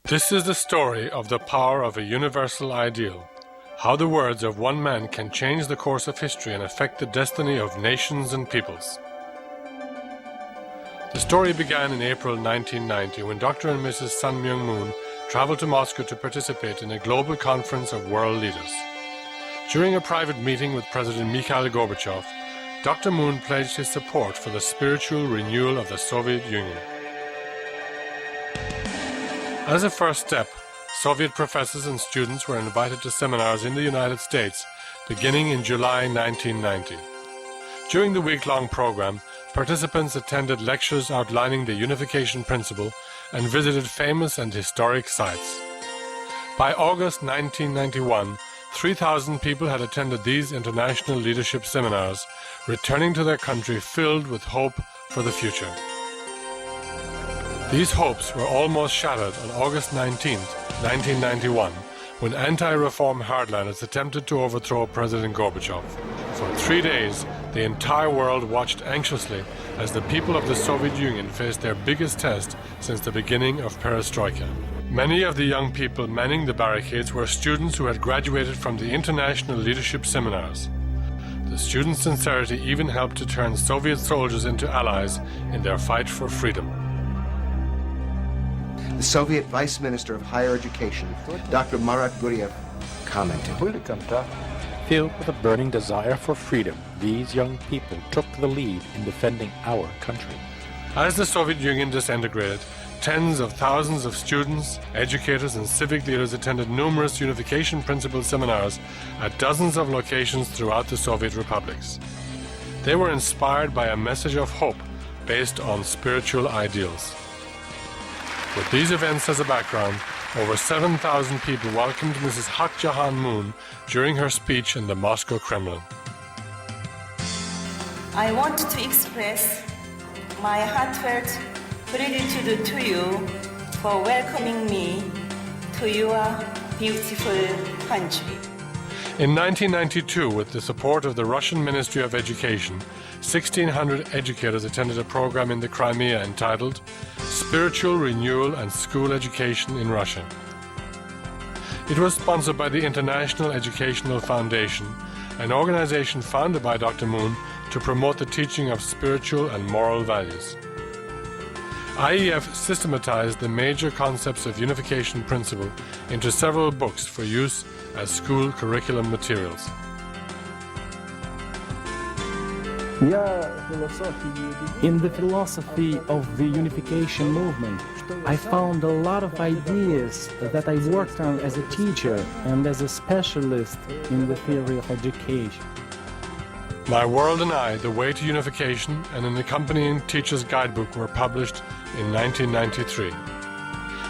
This is the story of the power of a universal ideal, how the words of one man can change the course of history and affect the destiny of nations and peoples. The story began in April 1990 when Dr. and Mrs. Sun Myung Moon traveled to Moscow to participate in a global conference of world leaders. During a private meeting with President Mikhail Gorbachev, Dr. Moon pledged his support for the spiritual renewal of the Soviet Union. As a first step, Soviet professors and students were invited to seminars in the United States beginning in July 1990. During the week-long program, participants attended lectures outlining the unification principle and visited famous and historic sites. By August 1991, 3,000 people had attended these international leadership seminars, returning to their country filled with hope for the future. These hopes were almost shattered on August 19, 1991, when anti-reform hardliners attempted to overthrow President Gorbachev. For 3 days, the entire world watched anxiously as the people of the Soviet Union faced their biggest test since the beginning of perestroika. Many of the young people manning the barricades were students who had graduated from the international leadership seminars. The students' sincerity even helped to turn Soviet soldiers into allies in their fight for freedom. The Soviet Vice Minister of Higher Education, Dr. Marat Guriev, commented. Filled with a burning desire for freedom, these young people took the lead in defending our country. As the Soviet Union disintegrated, tens of thousands of students, educators, and civic leaders attended numerous unification principle seminars at dozens of locations throughout the Soviet republics. They were inspired by a message of hope based on spiritual ideals. With these events as a background, over 7,000 people welcomed Mrs. Hak Jahan Moon during her speech in the Moscow Kremlin. I want to express my heartfelt gratitude to you for welcoming me to your beautiful country. In 1992, with the support of the Russian Ministry of Education, 1,600 educators attended a program in the Crimea entitled Spiritual Renewal and School Education in Russia. It was sponsored by the International Educational Foundation, an organization founded by Dr. Moon to promote the teaching of spiritual and moral values. IEF systematized the major concepts of unification principle into several books for use as school curriculum materials. In the philosophy of the unification movement, I found a lot of ideas that I worked on as a teacher and as a specialist in the theory of education. My World and I, The Way to Unification, and an accompanying teacher's guidebook were published in 1993.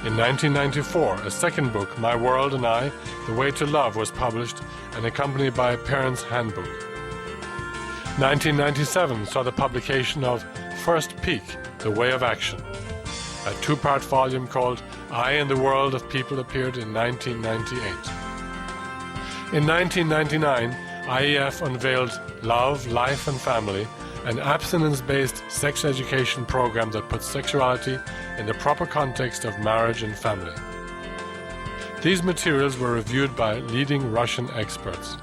In 1994, a second book, My World and I, The Way to Love, was published and accompanied by a parent's handbook. 1997 saw the publication of First Peak, The Way of Action. A two-part volume called I and the World of People appeared in 1998. In 1999, IEF unveiled Love, Life and Family, an abstinence-based sex education program that puts sexuality in the proper context of marriage and family. These materials were reviewed by leading Russian experts.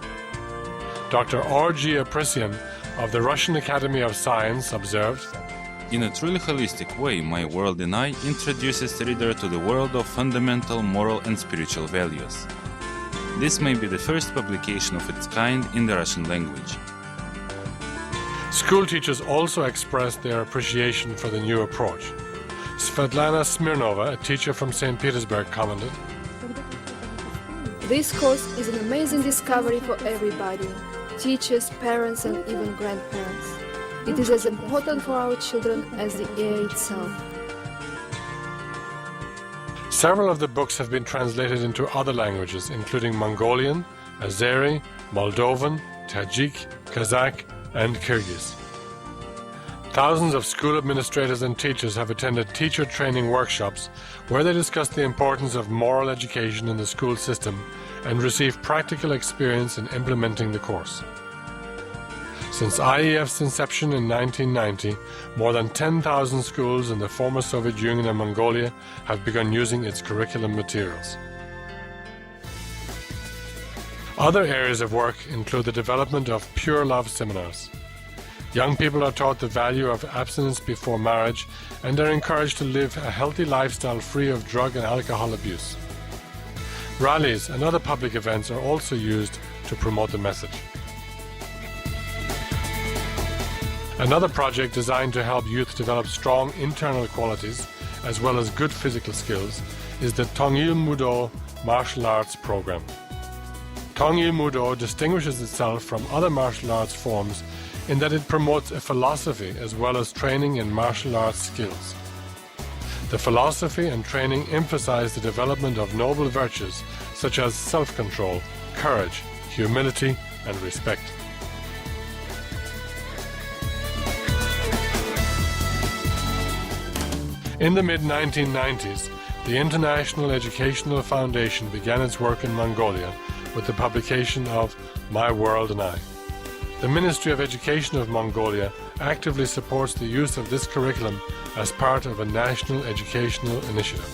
Dr. Orgy Apresian of the Russian Academy of Science observed, "In a truly holistic way, My World and I introduces the reader to the world of fundamental moral and spiritual values. This may be the first publication of its kind in the Russian language." School teachers also expressed their appreciation for the new approach. Svetlana Smirnova, a teacher from St. Petersburg, commented, "This course is an amazing discovery for everybody, teachers, parents, and even grandparents. It is as important for our children as the air itself." Several of the books have been translated into other languages, including Mongolian, Azeri, Moldovan, Tajik, Kazakh, and Kyrgyz. Thousands of school administrators and teachers have attended teacher training workshops where they discuss the importance of moral education in the school system and receive practical experience in implementing the course. Since IEF's inception in 1990, more than 10,000 schools in the former Soviet Union and Mongolia have begun using its curriculum materials. Other areas of work include the development of pure love seminars. Young people are taught the value of abstinence before marriage and are encouraged to live a healthy lifestyle free of drug and alcohol abuse. Rallies and other public events are also used to promote the message. Another project designed to help youth develop strong internal qualities as well as good physical skills is the Tongil Mudo martial arts program. Tongil Mudo distinguishes itself from other martial arts forms in that it promotes a philosophy as well as training in martial arts skills. The philosophy and training emphasize the development of noble virtues such as self-control, courage, humility, and respect. In the mid-1990s, the International Educational Foundation began its work in Mongolia with the publication of My World and I. The Ministry of Education of Mongolia actively supports the use of this curriculum as part of a national educational initiative.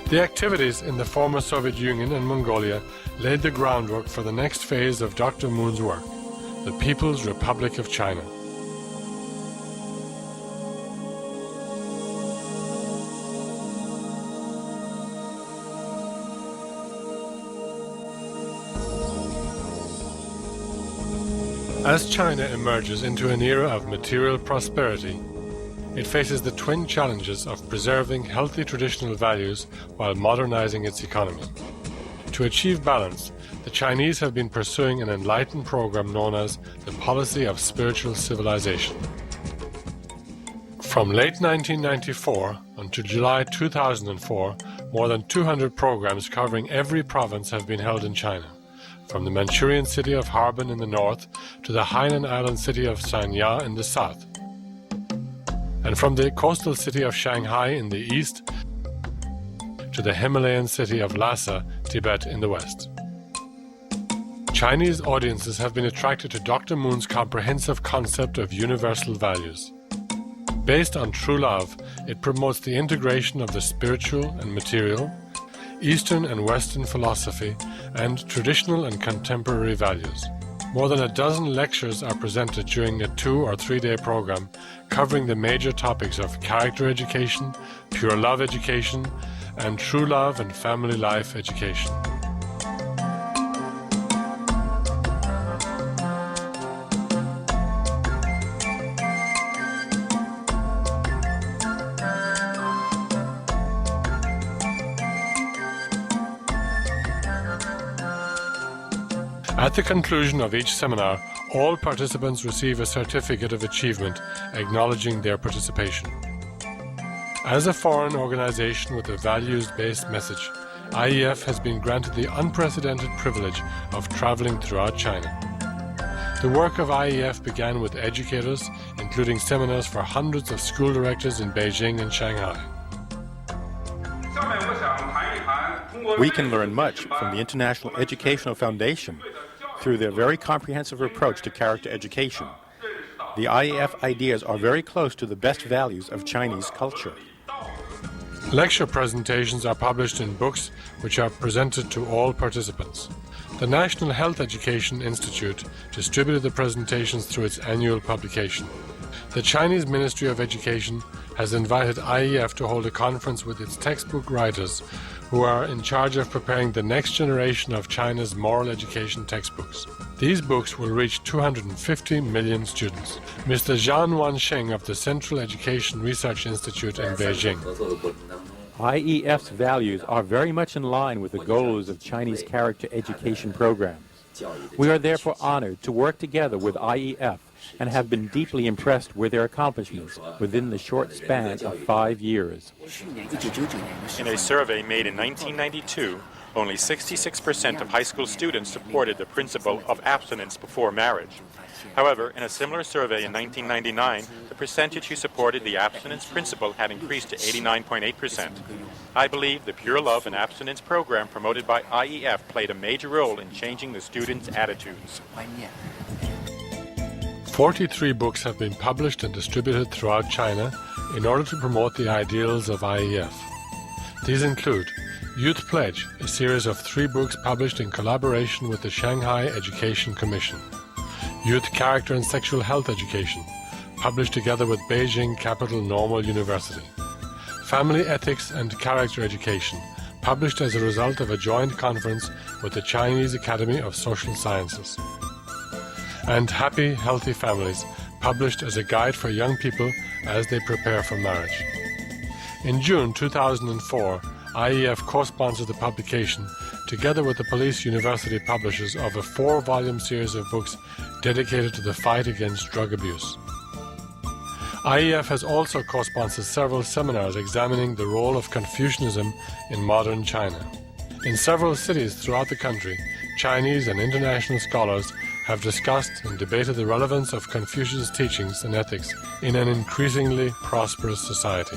The activities in the former Soviet Union and Mongolia laid the groundwork for the next phase of Dr. Moon's work, the People's Republic of China. As China emerges into an era of material prosperity, it faces the twin challenges of preserving healthy traditional values while modernizing its economy. To achieve balance, the Chinese have been pursuing an enlightened program known as the Policy of Spiritual Civilization. From late 1994 until July 2004, more than 200 programs covering every province have been held in China, from the Manchurian city of Harbin in the north to the Hainan island city of Sanya in the south, and from the coastal city of Shanghai in the east to the Himalayan city of Lhasa, Tibet in the west. Chinese audiences have been attracted to Dr. Moon's comprehensive concept of universal values. Based on true love, it promotes the integration of the spiritual and material, Eastern and Western philosophy, and traditional and contemporary values. More than a dozen lectures are presented during a 2 or 3 day program covering the major topics of character education, pure love education, and true love and family life education. At the conclusion of each seminar, all participants receive a certificate of achievement acknowledging their participation. As a foreign organization with a values-based message, IEF has been granted the unprecedented privilege of traveling throughout China. The work of IEF began with educators, including seminars for hundreds of school directors in Beijing and Shanghai. We can learn much from the International Educational Foundation through their very comprehensive approach to character education. The IEF ideas are very close to the best values of Chinese culture. Lecture presentations are published in books which are presented to all participants. The National Health Education Institute distributed the presentations through its annual publication. The Chinese Ministry of Education has invited IEF to hold a conference with its textbook writers who are in charge of preparing the next generation of China's moral education textbooks. These books will reach 250 million students. Mr. Zhang Wansheng of the Central Education Research Institute in Beijing. IEF's values are very much in line with the goals of Chinese character education programs. We are therefore honored to work together with IEF and have been deeply impressed with their accomplishments within the short span of 5 years. In a survey made in 1992, only 66% of high school students supported the principle of abstinence before marriage. However, in a similar survey in 1999, the percentage who supported the abstinence principle had increased to 89.8%. I believe the Pure Love and Abstinence program promoted by IEF played a major role in changing the students' attitudes. 43 books have been published and distributed throughout China in order to promote the ideals of IEF. These include Youth Pledge, a series of 3 books published in collaboration with the Shanghai Education Commission. Youth Character and Sexual Health Education, published together with Beijing Capital Normal University. Family Ethics and Character Education, published as a result of a joint conference with the Chinese Academy of Social Sciences. And Happy, Healthy Families, published as a guide for young people as they prepare for marriage. In June 2004, IEF co-sponsored the publication, together with the Police University publishers, of a 4-volume series of books dedicated to the fight against drug abuse. IEF has also co-sponsored several seminars examining the role of Confucianism in modern China. In several cities throughout the country, Chinese and international scholars have discussed and debated the relevance of Confucius' teachings and ethics in an increasingly prosperous society.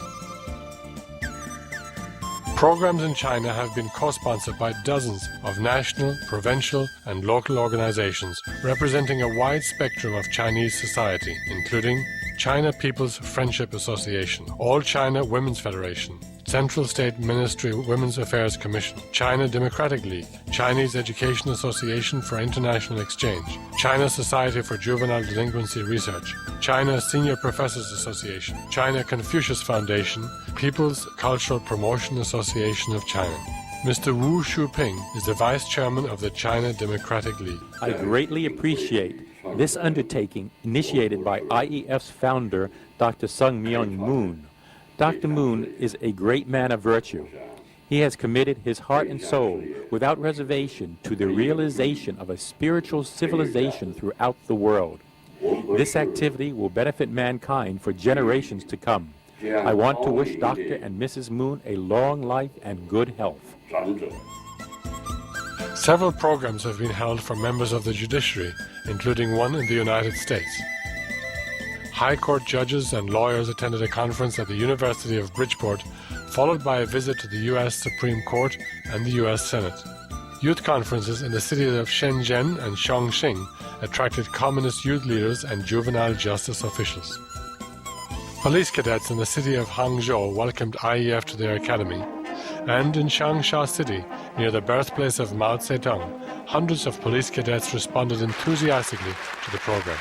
Programs in China have been co-sponsored by dozens of national, provincial, and local organizations representing a wide spectrum of Chinese society, including China People's Friendship Association, All China Women's Federation, Central State Ministry Women's Affairs Commission, China Democratic League, Chinese Education Association for International Exchange, China Society for Juvenile Delinquency Research, China Senior Professors Association, China Confucius Foundation, People's Cultural Promotion Association of China. Mr. Wu Shuping is the Vice Chairman of the China Democratic League. I greatly appreciate this undertaking initiated by IEF's founder, Dr. Sung-Myung Moon. Dr. Moon is a great man of virtue. He has committed his heart and soul without reservation to the realization of a spiritual civilization throughout the world. This activity will benefit mankind for generations to come. I want to wish Dr. and Mrs. Moon a long life and good health. Several programs have been held for members of the judiciary, including one in the United States. High Court judges and lawyers attended a conference at the University of Bridgeport, followed by a visit to the U.S. Supreme Court and the U.S. Senate. Youth conferences in the cities of Shenzhen and Chongqing attracted communist youth leaders and juvenile justice officials. Police cadets in the city of Hangzhou welcomed IEF to their academy, and in Changsha City, near the birthplace of Mao Zedong, hundreds of police cadets responded enthusiastically to the program.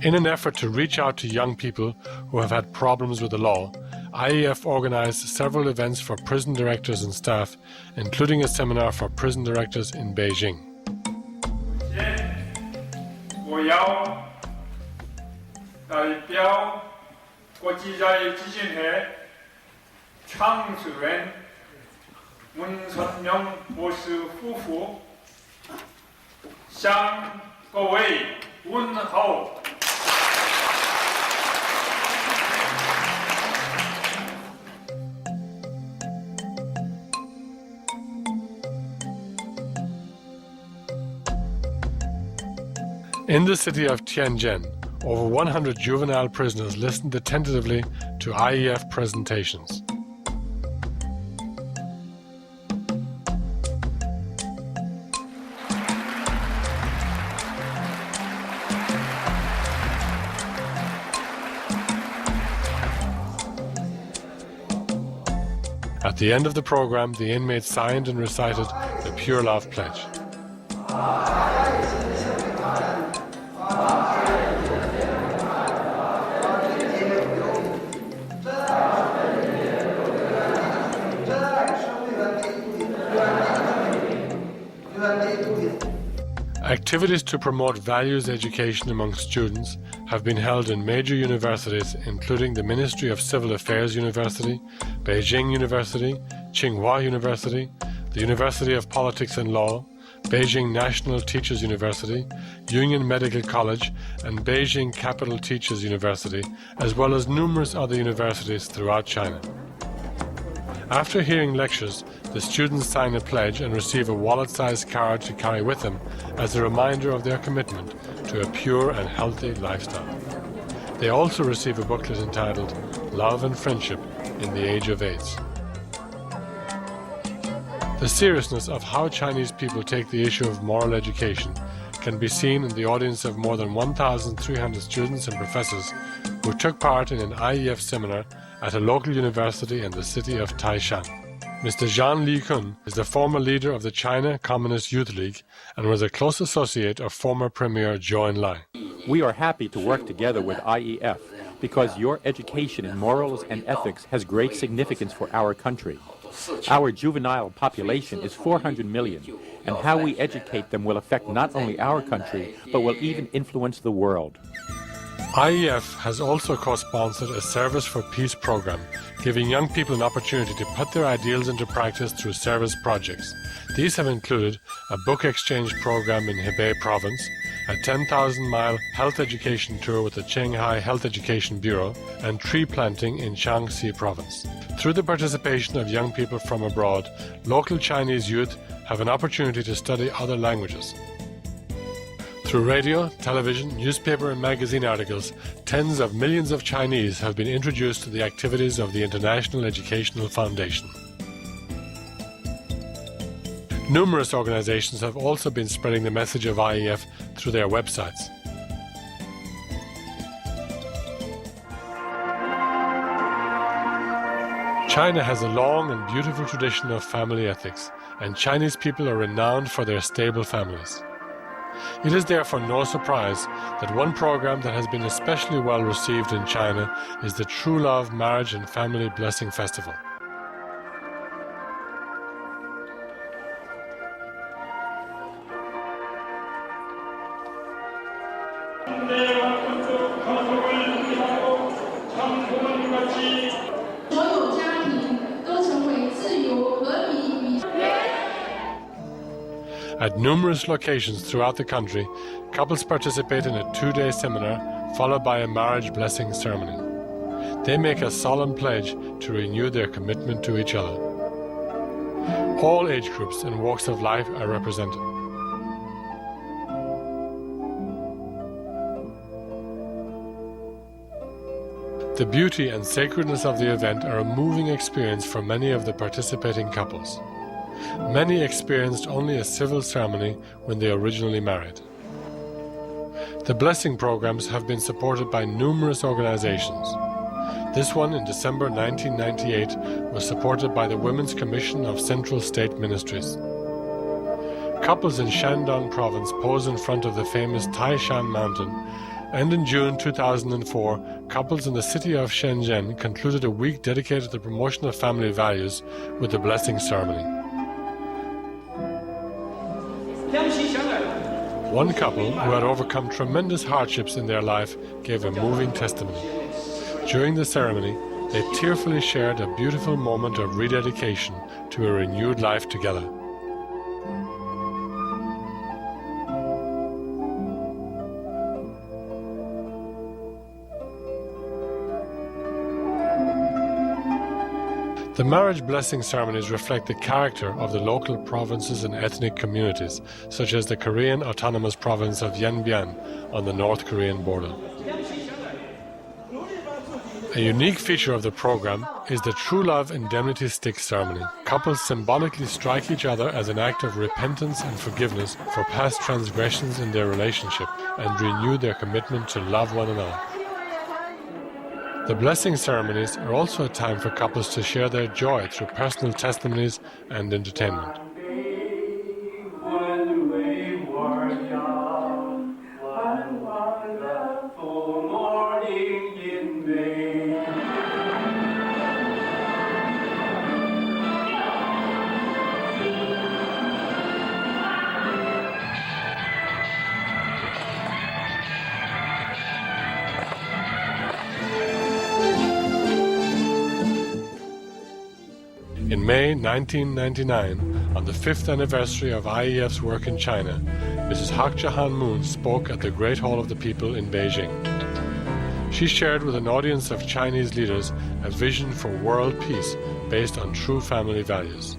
In an effort to reach out to young people who have had problems with the law, IEF organized several events for prison directors and staff, including a seminar for prison directors in Beijing. 我要代表国际자유基金会创始人문선명博士夫妇向各位问候。 In the city of Tianjin, over 100 juvenile prisoners listened attentively to IEF presentations. At the end of the program, the inmates signed and recited the Pure Love Pledge. Activities to promote values education among students have been held in major universities, including the Ministry of Civil Affairs University, Beijing University, Tsinghua University, the University of Politics and Law, Beijing National Teachers University, Union Medical College, and Beijing Capital Teachers University, as well as numerous other universities throughout China. After hearing lectures, the students sign a pledge and receive a wallet-sized card to carry with them as a reminder of their commitment to a pure and healthy lifestyle. They also receive a booklet entitled Love and Friendship in the Age of AIDS. The seriousness of how Chinese people take the issue of moral education can be seen in the audience of more than 1,300 students and professors who took part in an IEF seminar at a local university in the city of Taishan. Mr. Zhang Likun is the former leader of the China Communist Youth League and was a close associate of former Premier Zhou Enlai. We are happy to work together with IEF because your education in morals and ethics has great significance for our country. Our juvenile population is 400 million, and how we educate them will affect not only our country, but will even influence the world. IEF has also co-sponsored a Service for Peace program, giving young people an opportunity to put their ideals into practice through service projects. These have included a book exchange program in Hebei province, a 10,000-mile health education tour with the Shanghai Health Education Bureau, and tree planting in Shaanxi province. Through the participation of young people from abroad, local Chinese youth have an opportunity to study other languages. Through radio, television, newspaper and magazine articles, tens of millions of Chinese have been introduced to the activities of the International Educational Foundation. Numerous organizations have also been spreading the message of IEF through their websites. China has a long and beautiful tradition of family ethics, and Chinese people are renowned for their stable families. It is therefore no surprise that one program that has been especially well received in China is the True Love Marriage and Family Blessing Festival. At numerous locations throughout the country, couples participate in a 2-day seminar followed by a marriage blessing ceremony. They make a solemn pledge to renew their commitment to each other. All age groups and walks of life are represented. The beauty and sacredness of the event are a moving experience for many of the participating couples. Many experienced only a civil ceremony when they originally married. The blessing programs have been supported by numerous organizations. This one in December 1998 was supported by the Women's Commission of Central State Ministries. Couples in Shandong province pose in front of the famous Taishan mountain, and in June 2004, couples in the city of Shenzhen concluded a week dedicated to the promotion of family values with the blessing ceremony. One couple who had overcome tremendous hardships in their life gave a moving testimony. During the ceremony, they tearfully shared a beautiful moment of rededication to a renewed life together. The marriage blessing ceremonies reflect the character of the local provinces and ethnic communities, such as the Korean autonomous province of Yanbian on the North Korean border. A unique feature of the program is the True Love Indemnity Stick ceremony. Couples symbolically strike each other as an act of repentance and forgiveness for past transgressions in their relationship and renew their commitment to love one another. The blessing ceremonies are also a time for couples to share their joy through personal testimonies and entertainment. In May 1999, on the 5th anniversary of IEF's work in China, Mrs. Hak Jahan Moon spoke at the Great Hall of the People in Beijing. She shared with an audience of Chinese leaders a vision for world peace based on true family values.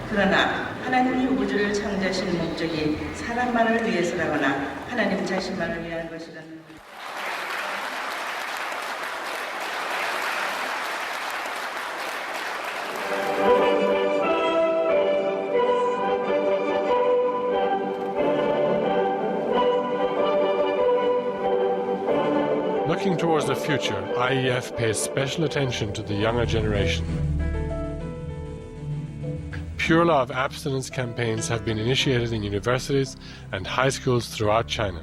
그러나 하나님이 우주를 창조하신 목적이 사람만을 위해서라거나 하나님 자신만을 위한 것이라는. Working towards the future, IEF pays special attention to the younger generation. Pure law of abstinence campaigns have been initiated in universities and high schools throughout China.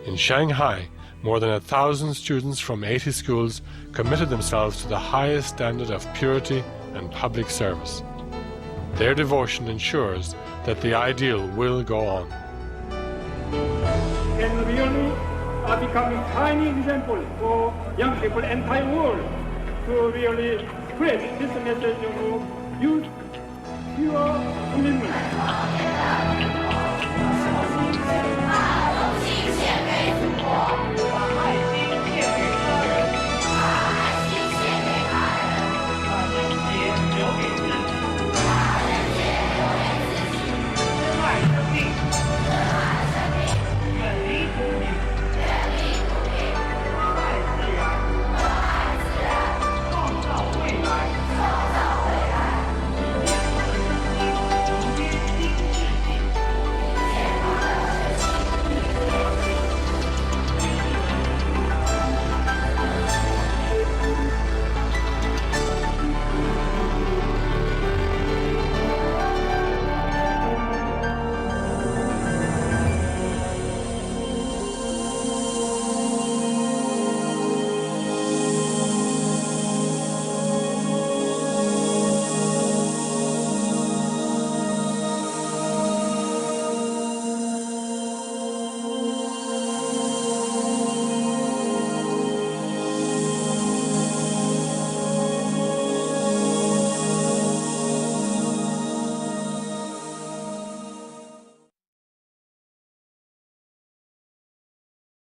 In Shanghai, more than 1,000 students from 80 schools committed themselves to the highest standard of purity and public service. Their devotion ensures that the ideal will go on. And really are becoming tiny example for young people, entire world, to really spread this message of youth, pure commitment.